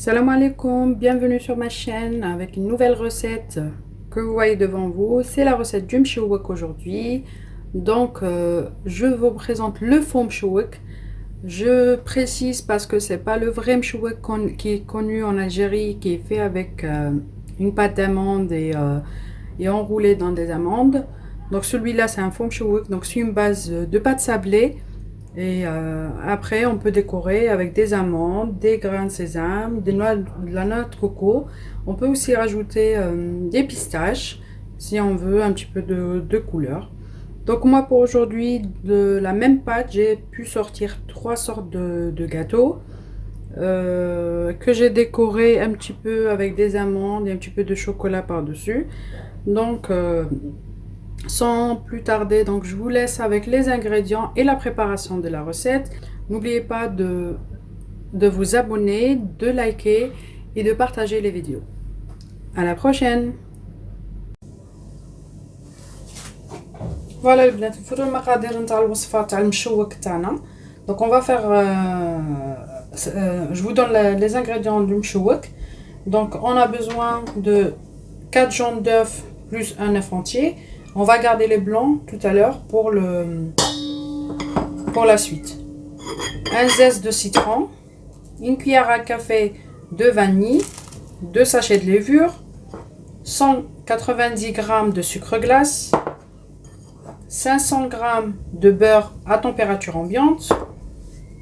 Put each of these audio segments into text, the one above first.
Salam alaikum, bienvenue sur ma chaîne avec une nouvelle recette que vous voyez devant vous. C'est la recette du mchouak aujourd'hui. Donc je vous présente le fond mchouak. Je précise parce que c'est pas le vrai mchouak qui est connu en Algérie, qui est fait avec une pâte d'amande et enroulé dans des amandes. Donc celui-là c'est un fond mchouak, donc c'est une base de pâte sablée. Et après, on peut décorer avec des amandes, des grains de sésame, de la noix de coco. On peut aussi rajouter des pistaches si on veut un petit peu de couleur. Donc moi pour aujourd'hui, de la même pâte, j'ai pu sortir trois sortes de gâteaux que j'ai décoré un petit peu avec des amandes et un petit peu de chocolat par-dessus. Donc sans plus tarder, donc je vous laisse avec les ingrédients et la préparation de la recette. N'oubliez pas de vous abonner, de liker et de partager les vidéos. À la prochaine. Voilà البنات نفرو المقادير نتاع الوصفه تاع المشوك تاعنا. Donc on va faire je vous donne les ingrédients du mchouak. Donc on a besoin de 4 jaunes d'œufs plus un œuf entier. On va garder les blancs tout à l'heure pour la suite. Un zeste de citron, une cuillère à café de vanille, 2 sachets de levure, 190 g de sucre glace, 500 g de beurre à température ambiante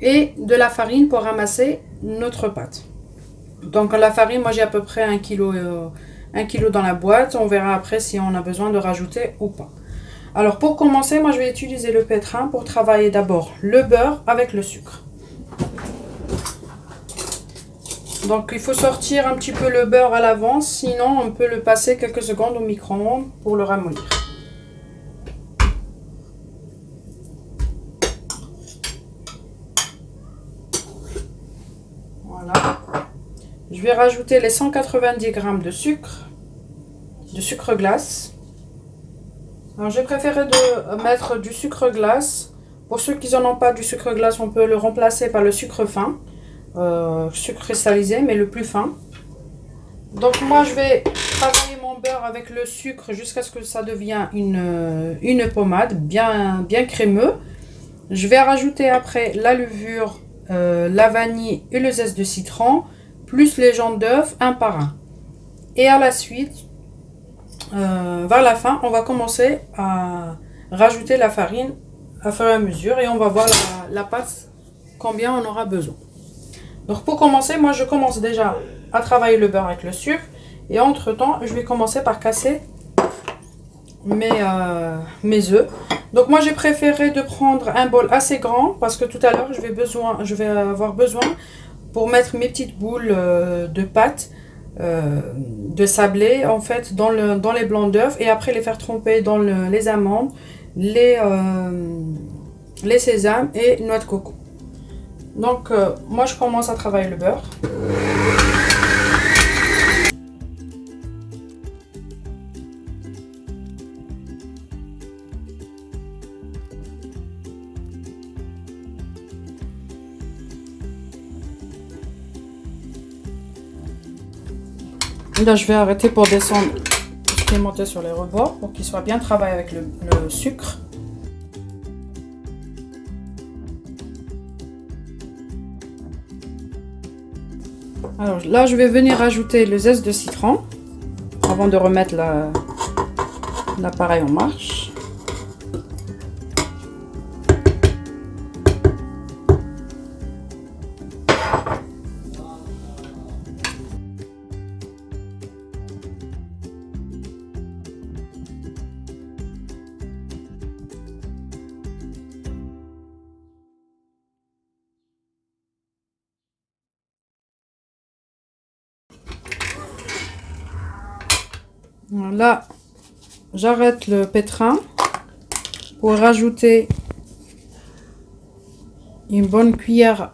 et de la farine pour ramasser notre pâte. Donc la farine, moi j'ai à peu près 1 kg dans la boîte. On verra après si on a besoin de rajouter ou pas. Alors pour commencer, moi je vais utiliser le pétrin pour travailler d'abord le beurre avec le sucre. Donc il faut sortir un petit peu le beurre à l'avance, sinon on peut le passer quelques secondes au micro-ondes pour le ramollir. Voilà. Je vais rajouter les 190 g de sucre glace. Alors j'ai préféré de mettre du sucre glace. Pour ceux qui n'en ont pas du sucre glace, on peut le remplacer par le sucre fin, sucre cristallisé, mais le plus fin. Donc moi je vais travailler mon beurre avec le sucre jusqu'à ce que ça devienne une pommade bien crémeux. Je vais rajouter après la levure, la vanille et le zeste de citron, plus les jaunes d'œufs un par un. Et à la suite, vers la fin, on va commencer à rajouter la farine à fur et à mesure et on va voir la pâte combien on aura besoin. Donc pour commencer, moi je commence déjà à travailler le beurre avec le sucre et entre temps je vais commencer par casser mes œufs. Donc moi j'ai préféré de prendre un bol assez grand parce que tout à l'heure je vais avoir besoin pour mettre mes petites boules de pâte de sablé en fait dans les blancs d'œufs et après les faire tremper dans les amandes, les sésames et noix de coco. Donc moi je commence à travailler le beurre. Là je vais arrêter pour descendre ce qui est monté sur les rebords pour qu'il soit bien travaillé avec le sucre. Alors là je vais venir ajouter le zeste de citron avant de remettre l'appareil en marche. Là, j'arrête le pétrin pour rajouter une bonne cuillère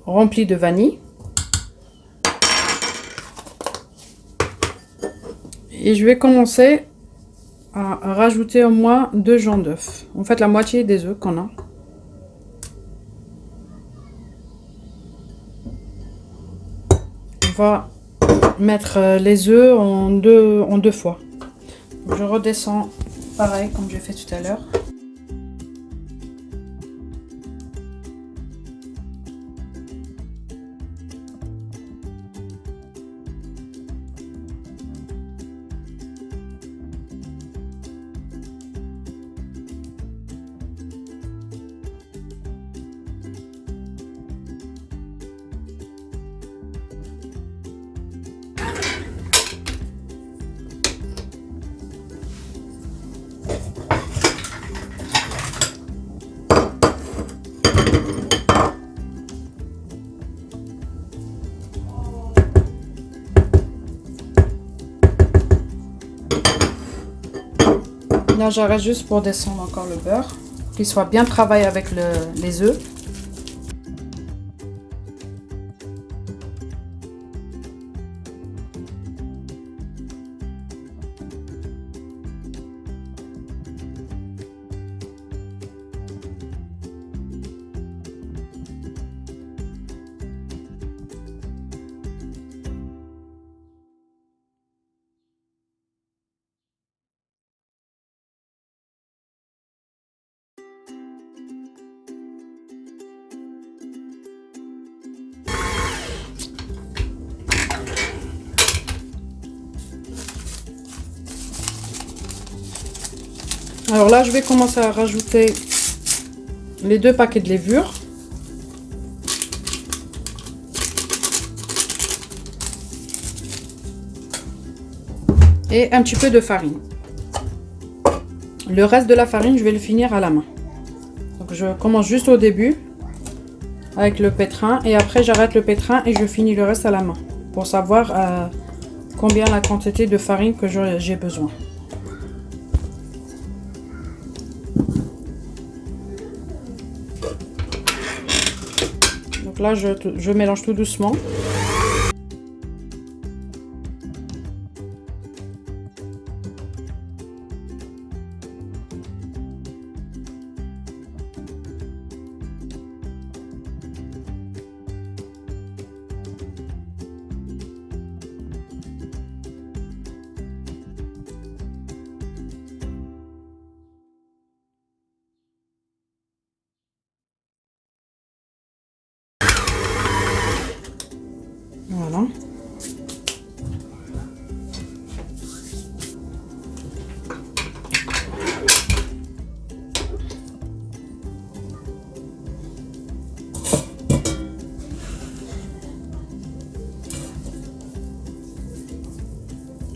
remplie de vanille. Et je vais commencer à rajouter au moins 2 jaunes d'œufs. En fait, la moitié des œufs qu'on a. va mettre les œufs en deux fois. Je redescends pareil comme j'ai fait tout à l'heure. Là, j'arrête juste pour descendre encore le beurre, qu'il soit bien travaillé avec les œufs. Alors là, je vais commencer à rajouter les 2 paquets de levure. Et un petit peu de farine. Le reste de la farine, je vais le finir à la main. Donc je commence juste au début avec le pétrin et après j'arrête le pétrin et je finis le reste à la main pour savoir combien la quantité de farine que j'ai besoin. Donc là, je mélange tout doucement. Voilà.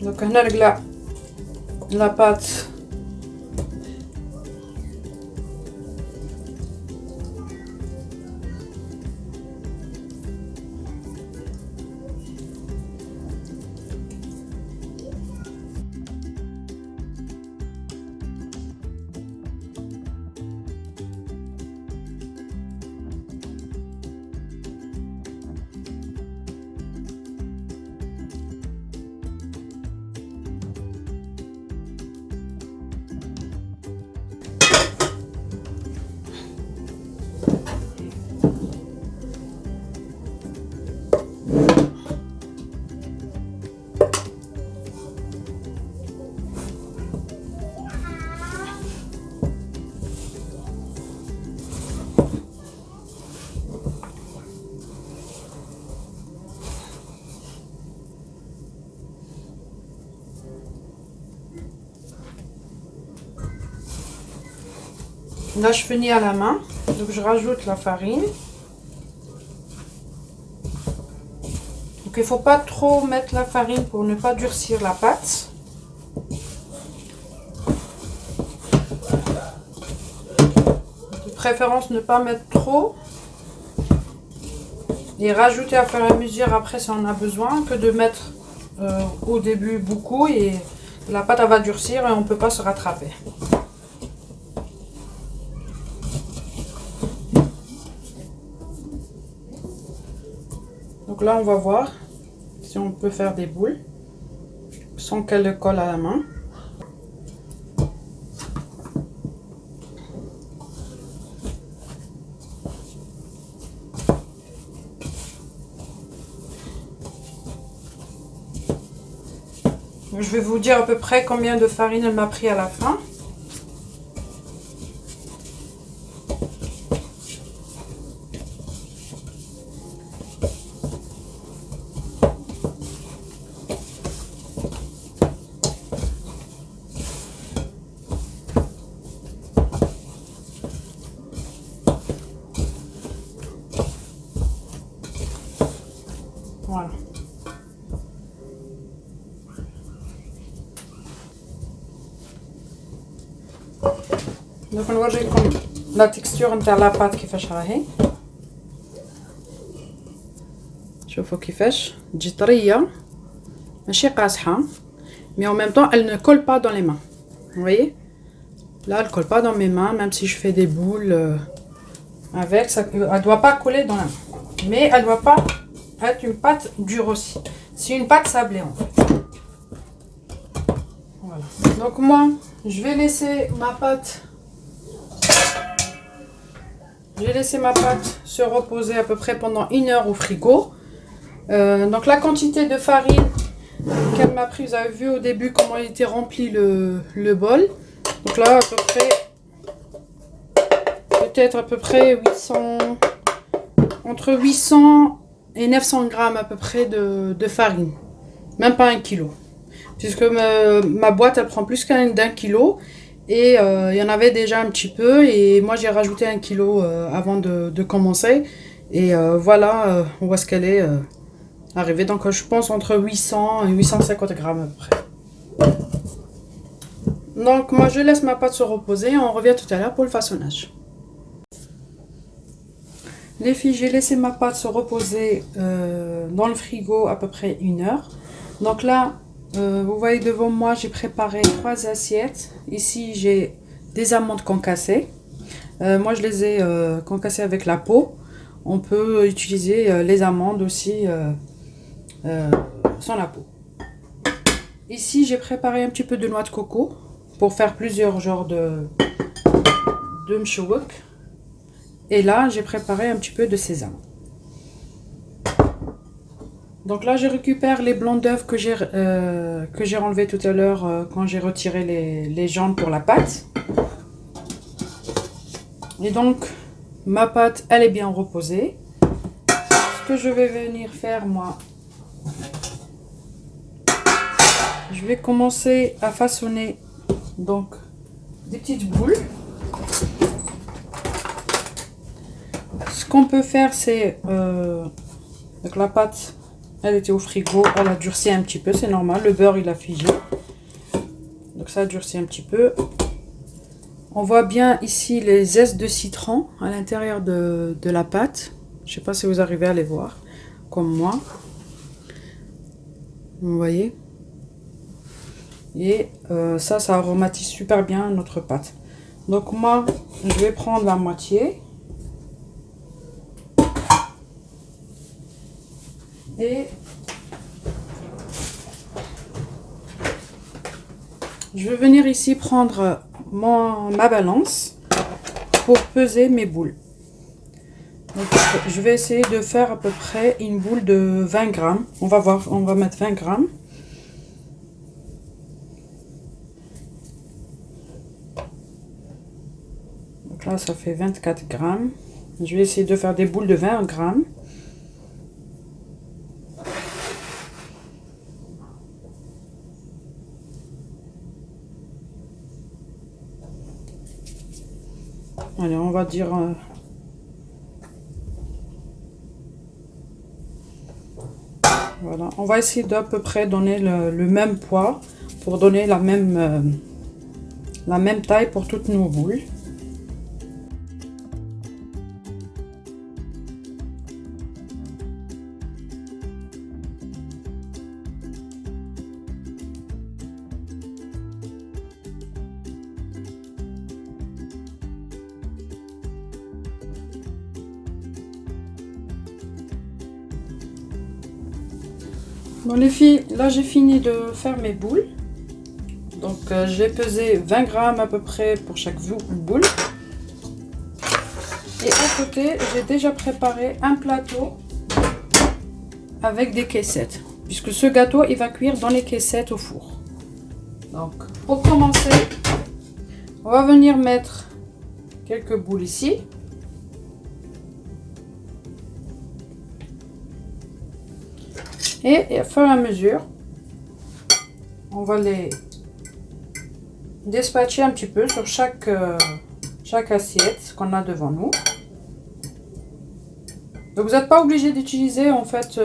Donc on a la pâte Là, je finis à la main, donc je rajoute la farine. Donc il ne faut pas trop mettre la farine pour ne pas durcir la pâte. De préférence, ne pas mettre trop. Et rajouter à fur et à mesure après si on a besoin, que de mettre au début beaucoup et la pâte elle va durcir et on ne peut pas se rattraper. Donc là, on va voir si on peut faire des boules sans qu'elles collent à la main. Je vais vous dire à peu près combien de farine elle m'a pris à la fin. Voilà. دوك نوريكم لا تكستور نتاع لاباط كيفاش راهي. شوفوا كيفاش تجي طريه ماشي قاصحه mais en même temps elle ne colle pas dans les mains. Vous voyez? Là elle colle pas dans mes mains même si je fais des boules avec ça, elle doit pas coller dans la main. Mais elle doit pas être une pâte dure aussi. C'est une pâte sablée en fait. Voilà. Donc moi je vais laisser ma pâte. J'ai laissé ma pâte se reposer à peu près pendant 1 heure au frigo. Donc la quantité de farine qu'elle m'a pris, vous avez vu au début comment il était rempli le bol. Donc là à peu près, peut-être à peu près 800, entre 800 et 900 grammes à peu près de farine. Même pas 1 kilo. Puisque ma boîte elle prend plus d'un kilo. Et il y en avait déjà un petit peu et moi j'ai rajouté 1 kilo avant de commencer et voilà où est-ce qu'elle est arrivée. Donc je pense entre 800 et 850 grammes à peu près. Donc moi je laisse ma pâte se reposer et on revient tout à l'heure pour le façonnage. Les filles, j'ai laissé ma pâte se reposer dans le frigo à peu près 1 heure. Donc là vous voyez devant moi, j'ai préparé 3 assiettes. Ici, j'ai des amandes concassées. Moi, je les ai concassées avec la peau. On peut utiliser les amandes aussi sans la peau. Ici, j'ai préparé un petit peu de noix de coco pour faire plusieurs genres de mchouak. Et là, j'ai préparé un petit peu de sésame. Donc là, je récupère les blancs d'œufs que j'ai enlevés tout à l'heure quand j'ai retiré les jambes pour la pâte. Et donc, ma pâte, elle est bien reposée. Ce que je vais venir faire, moi, je vais commencer à façonner donc des petites boules. Ce qu'on peut faire, c'est avec la pâte. Elle était au frigo, elle a durci un petit peu, c'est normal, le beurre il a figé. Donc ça a durci un petit peu. On voit bien ici les zestes de citron à l'intérieur de la pâte. Je ne sais pas si vous arrivez à les voir, comme moi. Vous voyez? Et ça aromatise super bien notre pâte. Donc moi, je vais prendre la moitié. Et je vais venir ici prendre ma balance pour peser mes boules. Donc, je vais essayer de faire à peu près une boule de 20 grammes. On va voir, on va mettre 20 grammes. Donc là, ça fait 24 grammes. Je vais essayer de faire des boules de 20 grammes. Allez, on va dire voilà, on va essayer d'à peu près donner le même poids pour donner la même taille pour toutes nos boules. Bon les filles, là j'ai fini de faire mes boules. Donc j'ai pesé 20 grammes à peu près pour chaque boule. Et à côté, j'ai déjà préparé un plateau avec des caissettes. Puisque ce gâteau, il va cuire dans les caissettes au four. Donc, pour commencer, on va venir mettre quelques boules ici. Et au fur et à mesure, on va les dispatcher un petit peu sur chaque assiette qu'on a devant nous. Donc vous n'êtes pas obligé d'utiliser en fait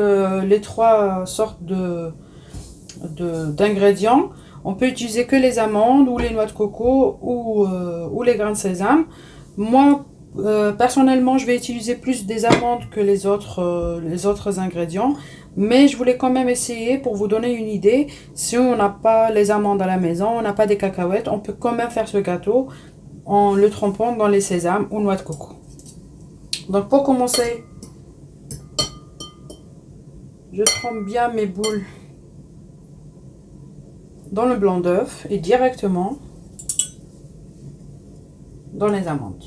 les trois sortes d'ingrédients. On peut utiliser que les amandes ou les noix de coco ou les grains de sésame. Moi, personnellement, je vais utiliser plus des amandes que les autres ingrédients. Mais je voulais quand même essayer pour vous donner une idée. Si on n'a pas les amandes à la maison, on n'a pas des cacahuètes, on peut quand même faire ce gâteau en le trempant dans les sésames ou noix de coco. Donc pour commencer, je trempe bien mes boules dans le blanc d'œuf et directement dans les amandes.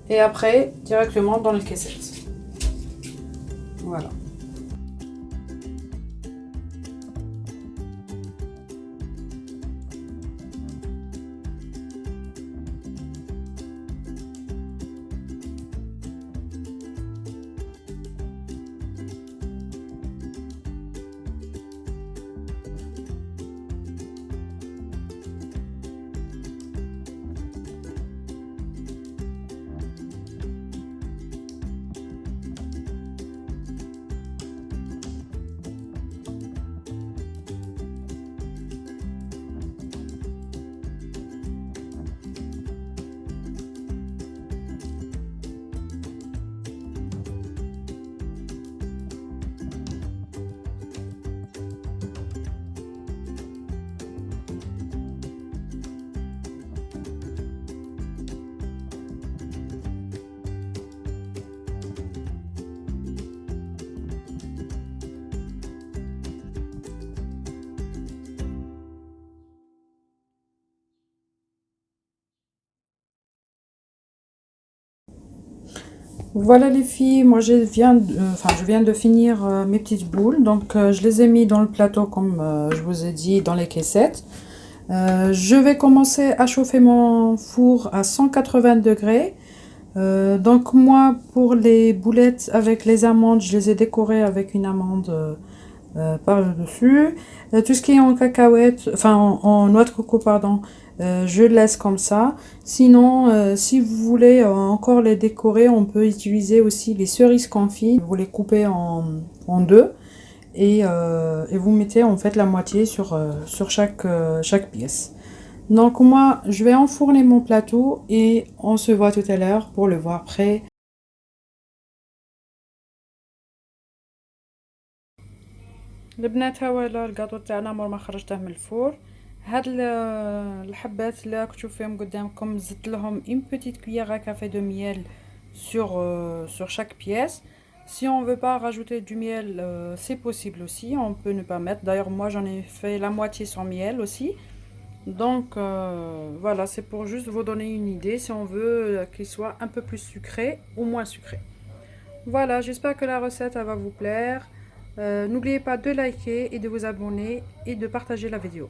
Et après, directement dans le caissette. Voilà. Voilà les filles, moi je viens de finir mes petites boules, donc je les ai mis dans le plateau comme je vous ai dit dans les caissettes. Je vais commencer à chauffer mon four à 180 degrés. Donc moi pour les boulettes avec les amandes, je les ai décorées avec une amande par-dessus. Tout ce qui est en cacahuètes, en noix de coco, pardon, je laisse comme ça. Sinon, si vous voulez encore les décorer, on peut utiliser aussi les cerises confits. Vous les coupez en deux et vous mettez en fait la moitié sur chaque pièce. Donc moi, je vais enfourner mon plateau et on se voit tout à l'heure pour le voir prêt. البنات ها هو الكاطو تاعنا مور ما خرجته من الفور. هاد الحبات اللي راكم تشوفوا فيهم قدامكم زدت لهم une petite cuillère à café de miel sur chaque pièce. Si on veut pas rajouter du miel, c'est possible aussi, on peut ne pas mettre. D'ailleurs moi j'en ai fait la moitié sans miel aussi. Donc voilà, c'est pour juste vous donner une idée si on veut qu'il soit un peu plus sucré ou moins sucré. Voilà, j'espère que la recette elle va vous plaire. N'oubliez pas de liker et de vous abonner et de partager la vidéo.